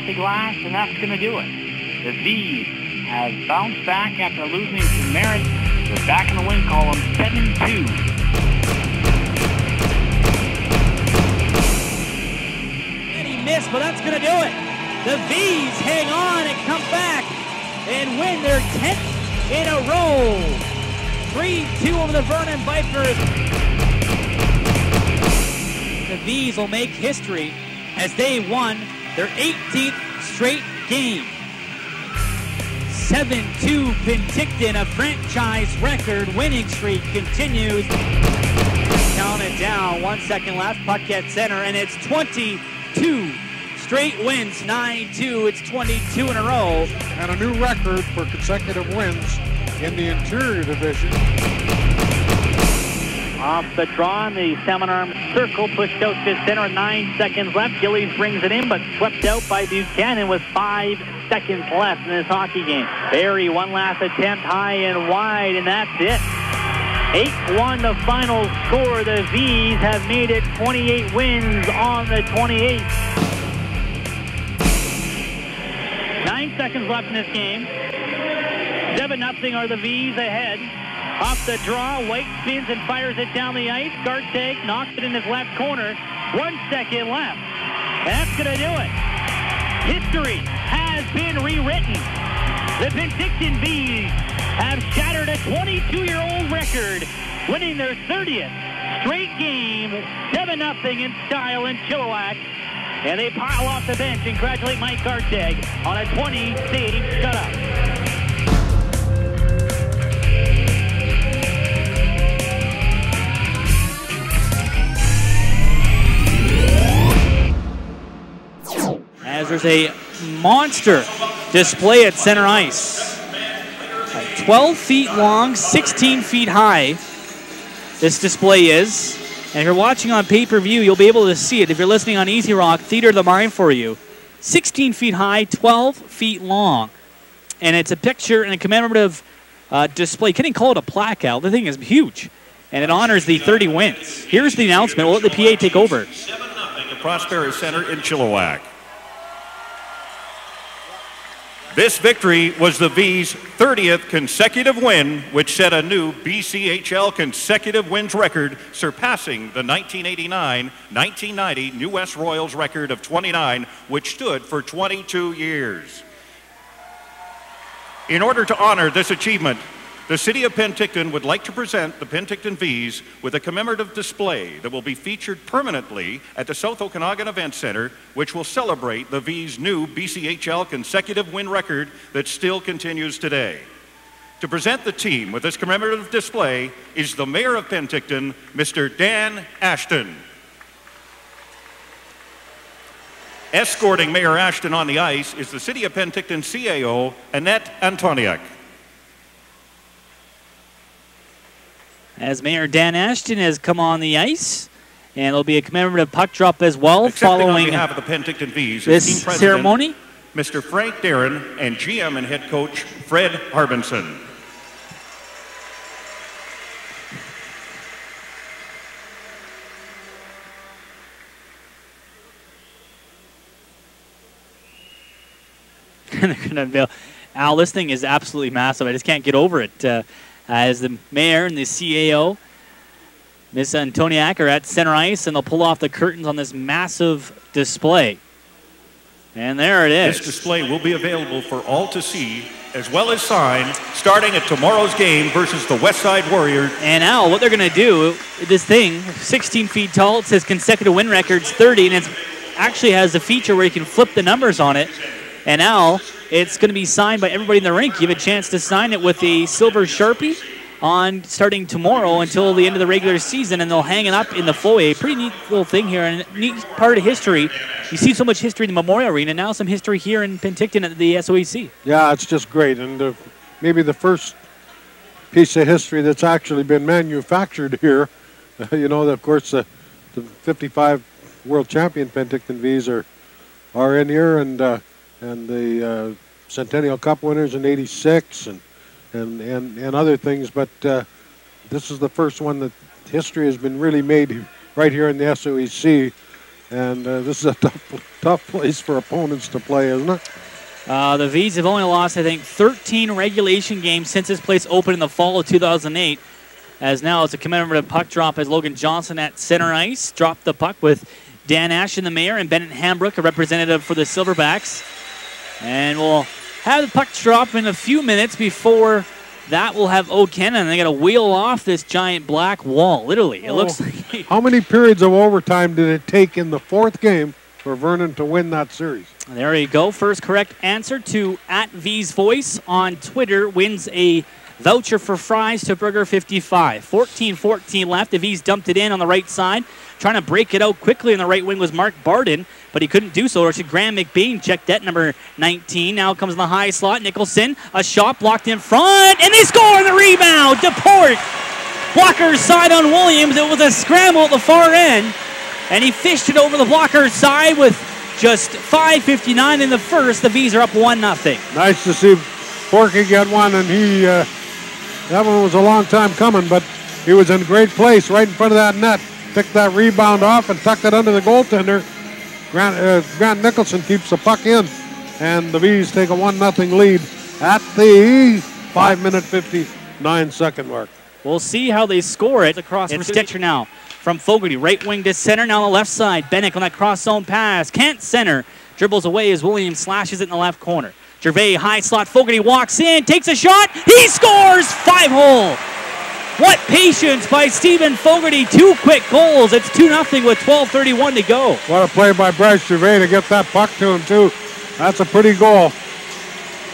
off the glass, and that's going to do it. The Vees have bounced back after losing to Merritt. They're back in the win column, 7-2. And he missed, but that's going to do it. The Vees hang on and come back and win their 10th in a row. 3-2 over the Vernon Vipers. The Vees will make history as they won their 18th straight game. 7-2 Penticton, a franchise record winning streak continues. Count it down, 1 second left, puck at center, and it's 22 straight wins, 9-2, it's 22 in a row. And a new record for consecutive wins in the interior division. Off the draw, and the Salmon arm circle pushed out to center, 9 seconds left. Gillies brings it in, but swept out by Buchanan with 5 seconds left in this hockey game. Barry, one last attempt, high and wide, and that's it. 8-1 the final score. The Vees have made it 28 wins on the 28th. 9 seconds left in this game. 7-0 are the Vees ahead. Off the draw, White spins and fires it down the ice. Garteg knocks it in his left corner. 1 second left. That's going to do it. History has been rewritten. The Penticton Vees have shattered a 22-year-old record, winning their 30th straight game, 7-0 in style in Chilliwack. And they pile off the bench and congratulate Mike Garteg on a 20-save shutout. As there's a monster display at center ice. 12 feet long, 16 feet high, this display is. And if you're watching on pay-per-view, you'll be able to see it. If you're listening on Easy Rock, Theater of the Mind for you. 16 feet high, 12 feet long. And it's a picture and a commemorative display. You can't even call it a plaque, Al. The thing is huge. And it honors the 30 wins. Here's the announcement. We'll let the PA take over. 7-0 the Prosperity Center in Chilliwack. This victory was the Vees' 30th consecutive win, which set a new BCHL consecutive wins record, surpassing the 1989-1990 New West Royals record of 29, which stood for 22 years. In order to honor this achievement, the City of Penticton would like to present the Penticton Vees with a commemorative display that will be featured permanently at the South Okanagan Event Center, which will celebrate the Vees' new BCHL consecutive win record that still continues today. To present the team with this commemorative display is the Mayor of Penticton, Mr. Dan Ashton. Escorting Mayor Ashton on the ice is the City of Penticton CAO, Annette Antoniak. As Mayor Dan Ashton has come on the ice, and there'll be a commemorative puck drop as well Accepting following on behalf of the Penticton Vees, this team president, ceremony. Mr. Frank Darren and GM and head coach Fred Harbinson. Al, this thing is absolutely massive. I just can't get over it. As the mayor and the CAO, Ms. Antoniak, are at center ice, and they'll pull off the curtains on this massive display. And there it is. This display will be available for all to see, as well as sign, starting at tomorrow's game versus the Westside Warriors. And Al, what they're going to do, this thing, 16 feet tall, it says consecutive win records 30, and it actually has a feature where you can flip the numbers on it. And Al, it's going to be signed by everybody in the rink. You have a chance to sign it with a silver Sharpie on starting tomorrow until the end of the regular season, and they'll hang it up in the foyer. Pretty neat little thing here, and a neat part of history. You see so much history in the Memorial Arena, now some history here in Penticton at the SOEC. Yeah, it's just great, and maybe the first piece of history that's actually been manufactured here. You know, of course, the 55 world champion Penticton Vees are in here, and the Centennial Cup winners in '86 and other things, but this is the first one that history has been really made right here in the SOEC, And this is a tough place for opponents to play, isn't it? The Vees have only lost, I think, 13 regulation games since this place opened in the fall of 2008. As now it's a commemorative puck drop as Logan Johnson at center ice dropped the puck with Dan Ashton, the mayor, and Bennett Hambrook, a representative for the Silverbacks. And we'll have the puck drop in a few minutes. Before that, we'll have Okanagan. They got to wheel off this giant black wall, literally. It looks like... How many periods of overtime did it take in the fourth game for Vernon to win that series? There you go. First correct answer to @VeesVoice on Twitter wins a voucher for fries to Burger 55. 14-14 left. The Vees dumped it in on the right side. Trying to break it out quickly on the right wing was Mark Barden, but he couldn't do so. Or should Graham McBain checked at number 19. Now comes in the high slot. Nicholson, a shot blocked in front, and they score on the rebound. DePort, blocker's side on Williams. It was a scramble at the far end, and he fished it over the blocker's side with just 5:59 in the first. The Vees are up 1-0. Nice to see Porky get one, and that one was a long time coming, but he was in great place right in front of that net. Picked that rebound off and tucked it under the goaltender. Grant Nicholson keeps the puck in, and the Vees take a 1-0 lead at the 5-minute 59-second mark. We'll see how they score it across. It's Stetcher now from Fogarty, right wing to center. Now on the left side, Bennick on that cross zone pass. Can't center. Dribbles away as Williams slashes it in the left corner. Gervais, high slot. Fogarty walks in, takes a shot. He scores! 5-hole. What patience by Stephen Fogarty. 2 quick goals. It's 2-0 with 12:31 to go. What a play by Bryce Gervais to get that puck to him, too. That's a pretty goal.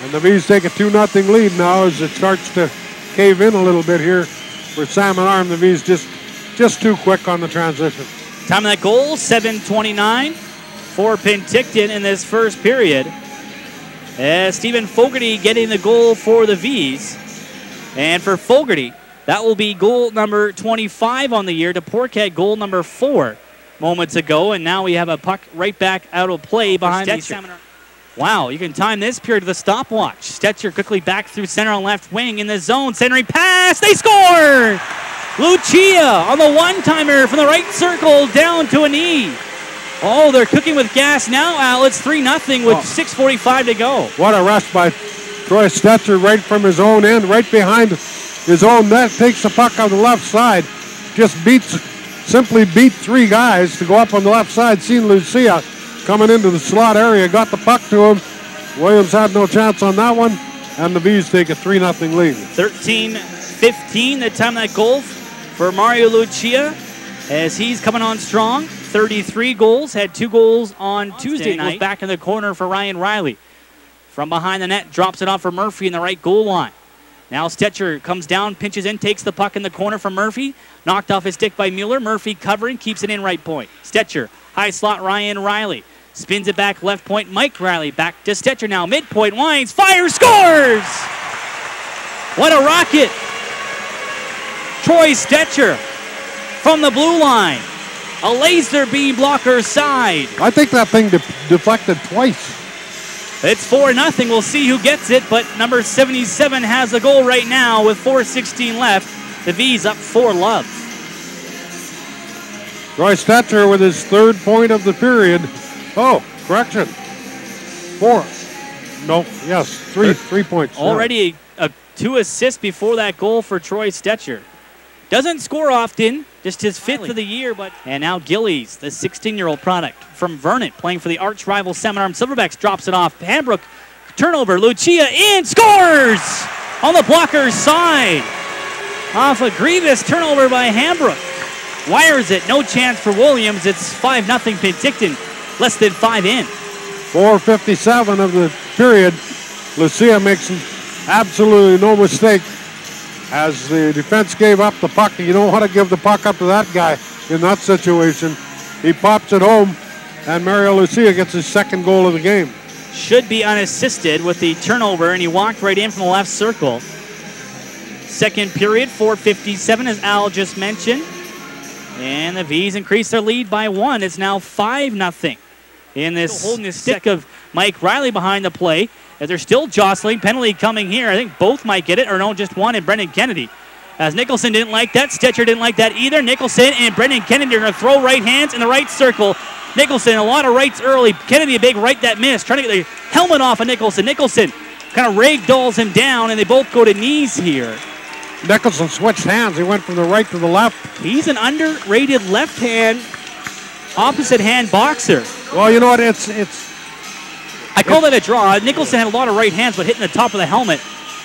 And the Vees take a 2-0 lead now as it starts to cave in a little bit here for Salmon Arm. The Vees just too quick on the transition. Time of that goal, 7:29 for Penticton in this first period. As Stephen Fogarty getting the goal for the Vees. And for Fogarty, that will be goal number 25 on the year. DePort had goal number 4 moments ago, and now we have a puck right back out of play behind Stetcher. Wow, you can time this period with a stopwatch. Stetcher quickly back through center on left wing in the zone. Centering pass, they score! Lucia on the one-timer from the right circle down to a knee. Oh, they're cooking with gas now, Al. It's 3-0 with 6:45 to go. What a rush by Troy Stetcher right from his own end, right behind his own net. Takes the puck on the left side. Just simply beat 3 guys to go up on the left side. Seen Lucia coming into the slot area. Got the puck to him. Williams had no chance on that one. And the Vees take a 3-0 lead. 13-15, the time of that goal for Mario Lucia as he's coming on strong. 33 goals, had 2 goals on Tuesday night. Goes back in the corner for Ryan Riley. From behind the net, drops it off for Murphy in the right goal line. Now Stetcher comes down, pinches in, takes the puck in the corner for Murphy. Knocked off his stick by Mueller. Murphy covering, keeps it in right point. Stetcher, high slot Ryan Riley. Spins it back left point, Mike Riley. Back to Stetcher now, midpoint, winds, fires, scores! What a rocket! Troy Stetcher from the blue line. A laser beam blocker side. I think that thing deflected twice. It's 4-0. We'll see who gets it, but number 77 has the goal right now with 4:16 left. The Vees up 4-0. Troy Stetcher with his 3rd point of the period. Oh, correction. 4. No, yes, 3 points. Already 2 assists before that goal for Troy Stetcher. Doesn't score often, just his 5th of the year. And now Gillies, the 16-year-old product from Vernon, playing for the arch rival Salmon Arm Silverbacks, drops it off. Hambrook, turnover, Lucia in, scores! On the blocker's side. Off a grievous turnover by Hambrook. Wires it, no chance for Williams. It's 5-0 Penticton, less than 5 in. 4:57 of the period. Lucia makes absolutely no mistake. As the defense gave up the puck, you don't want to give the puck up to that guy in that situation. He pops it home, and Mario Lucia gets his 2nd goal of the game. Should be unassisted with the turnover, and he walked right in from the left circle. 2nd period, 4:57, as Al just mentioned. And the Vees increase their lead by 1. It's now 5-0. In this holding the stick of Mike Riley behind the play. As they're still jostling, penalty coming here. I think both might get it, or no, just one, and Brendan Kennedy. As Nicholson didn't like that, Stetcher didn't like that either. Nicholson and Brendan Kennedy are going to throw right hands in the right circle. Nicholson, a lot of rights early. Kennedy, a big right that missed, trying to get the helmet off of Nicholson. Nicholson kind of ragdolls him down, and they both go to knees here. Nicholson switched hands. He went from the right to the left. He's an underrated left hand, opposite hand boxer. Well, you know what? I call that a draw. Nicholson had a lot of right hands, but hitting the top of the helmet.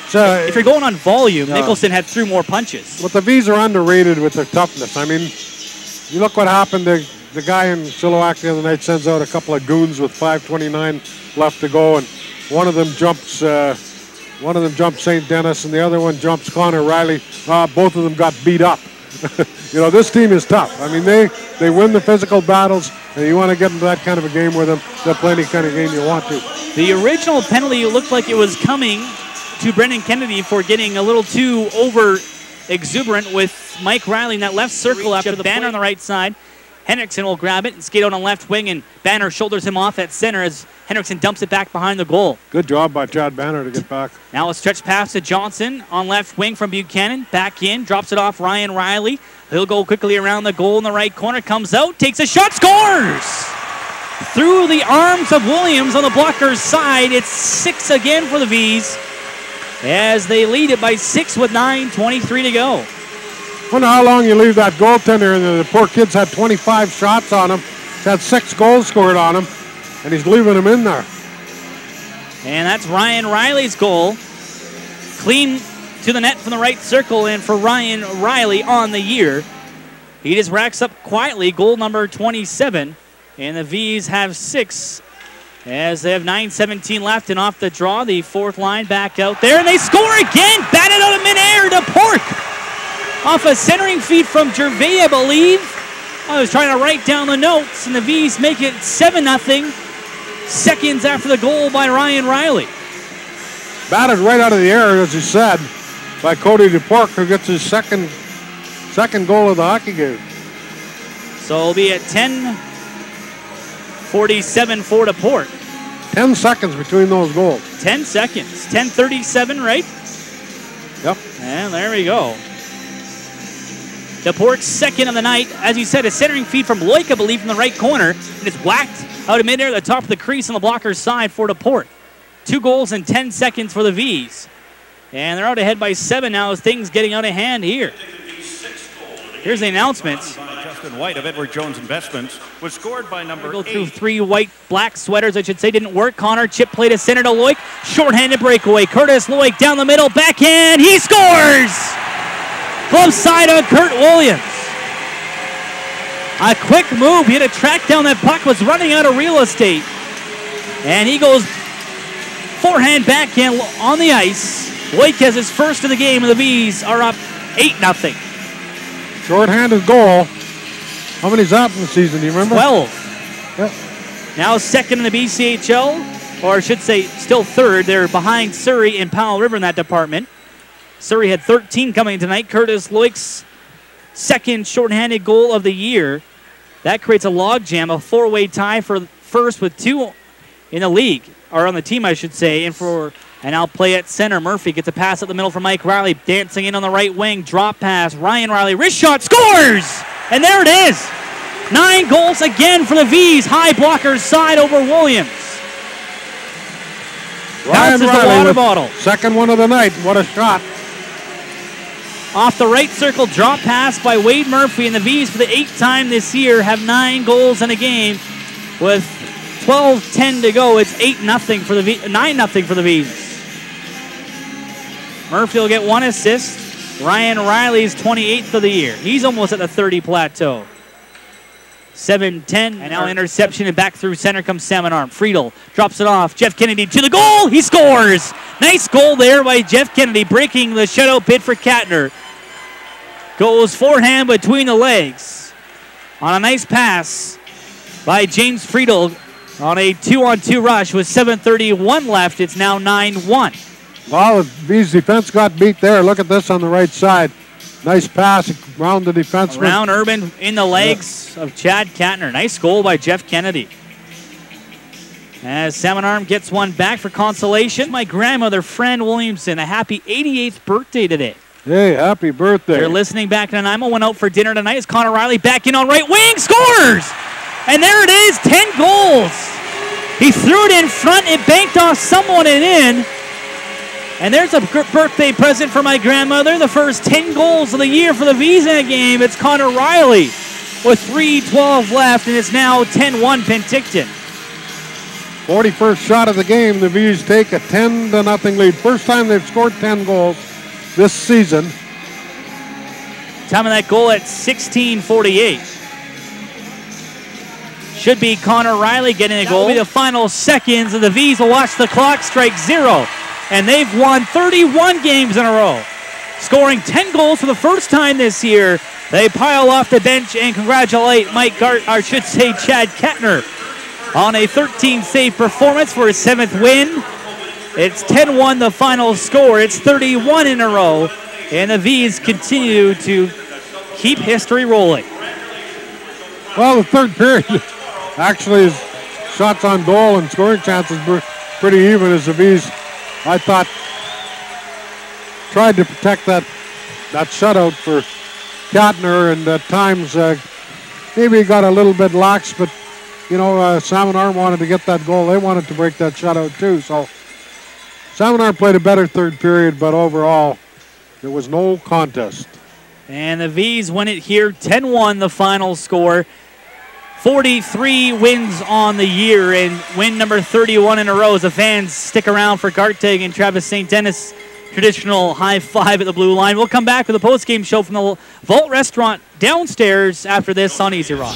If you're going on volume, Nicholson had through more punches. But the Vees are underrated with their toughness. I mean, you look what happened. The guy in Silverbacks the other night sends out a couple of goons with 5:29 left to go, and one of them jumps St. Denis, and the other one jumps Connor Riley. Both of them got beat up. You know, this team is tough. I mean, they win the physical battles, and you want to get into that kind of a game with them. They'll play any kind of game you want to. The original penalty looked like it was coming to Brendan Kennedy for getting a little too over exuberant with Mike Riley in that left circle after the Banner on the right side. Henriksen will grab it and skate out on left wing, and Banner shoulders him off at center as Henriksen dumps it back behind the goal. Good job by Chad Banner to get back. Now a stretch pass to Johnson on left wing from Buchanan. Back in, drops it off Ryan Riley. He'll go quickly around the goal in the right corner, comes out, takes a shot, scores! Through the arms of Williams on the blocker's side. It's 6 again for the Vees as they lead it by 6 with 9:23 to go. I wonder how long you leave that goaltender, and the poor kid's had 25 shots on him. He's had 6 goals scored on him, and he's leaving him in there. And that's Ryan Riley's goal. Clean to the net from the right circle, and for Ryan Riley on the year. He just racks up quietly goal number 27, and the Vees have 6 as they have 9:17 left, and off the draw, the fourth line back out there, and they score again! Batted out of midair to Pork! Off a centering feed from Gervais, I believe. I was trying to write down the notes, and the Vees make it 7-0, seconds after the goal by Ryan Riley. Batted right out of the air, as you said, by Cody DePork, who gets his second goal of the hockey game. So it'll be at 10:47 for DePork. 10 seconds between those goals. 10 seconds. 10:37, right? Yep. And there we go. DePork's second of the night. As you said, a centering feed from Loik, I believe, from the right corner. And it's whacked out of midair at the top of the crease on the blocker's side for DePork. 2 goals in 10 seconds for the Vees. And they're out ahead by 7 now as things getting out of hand here. Here's the announcements. Justin White of Edward Jones Investments was scored by number 8. Go through 3 black sweaters, I should say, didn't work. Connor chip play to center to Loik. Shorthanded breakaway. Curtis Loik down the middle, backhand. He scores! Glove side on Kurt Williams. A quick move. He had to track down that puck, was running out of real estate. And he goes forehand backhand on the ice. Loik has his first of the game, and the Vees are up 8-0. Short-handed goal. How many's that in the season, do you remember? 12. Yep. Now second in the BCHL, or I should say still third. They're behind Surrey and Powell River in that department. Surrey had 13 coming tonight. Curtis Loik's second shorthanded goal of the year. That creates a logjam, a 4-way tie for first with 2 in the league, or on the team, I should say. And now play at center. Murphy gets a pass up the middle for Mike Riley. Dancing in on the right wing. Drop pass. Ryan Riley. Wrist shot. Scores! And there it is. 9 goals again for the Vees. High blocker's side over Williams. Ryan Bounces Riley the water with bottle. second one of the night. What a shot. Off the right circle, drop pass by Wade Murphy, and the Vees for the 8th time this year have 9 goals in a game with 12:10 to go. It's 8-0 for the 9-0 for the Vees. Murphy will get 1 assist. Ryan Riley's 28th of the year. He's almost at the 30 plateau. 7-10, and now interception, and back through center comes Salmon Arm. Friedel drops it off. Jeff Kennedy to the goal. He scores. Nice goal there by Jeff Kennedy, breaking the shutout bid for Katner. Goes forehand between the legs on a nice pass by James Friedel on a 2-on-2 rush with 7:31 left. It's now 9-1. Well, the Vees defense got beat there. Look at this on the right side. Nice pass around the defenseman. Around Urban in the legs of Chad Katner. Nice goal by Jeff Kennedy. As Salmon Arm gets one back for consolation. My grandmother, Fran Williamson, a happy 88th birthday today. Hey, happy birthday. You're listening back to Nanaimo. Went out for dinner tonight. As Connor Riley back in on right wing, scores! And there it is, 10 goals. He threw it in front, it banked off someone and in. And there's a birthday present for my grandmother. The first 10 goals of the year for the Vees in a game. It's Connor Riley with 3:12 left, and it's now 10-1 Penticton. 41st shot of the game. The Vees take a 10-0 lead. First time they've scored 10 goals this season. Time of that goal at 16:48. Should be Connor Riley getting a goal. Will be the final seconds, and the Vees will watch the clock strike 0. And they've won 31 games in a row. Scoring 10 goals for the first time this year. They pile off the bench and congratulate Chad Kettner on a 13-save performance for his 7th win. It's 10-1 the final score. It's 31 in a row. And the Vees continue to keep history rolling. Well, the third period actually is shots on goal and scoring chances were pretty even as the Vees, I thought, tried to protect that shutout for Kettner, and at times maybe he got a little bit lax, but Salmon wanted to get that goal. They wanted to break that shutout too. So Salmon played a better third period, but overall there was no contest. And the Vees win it here, 10-1 the final score. 43 wins on the year, and win number 31 in a row as the fans stick around for Garteg and Travis St. Denis. Traditional high five at the blue line. We'll come back with a post-game show from the Vault Restaurant downstairs after this on Easy Rock.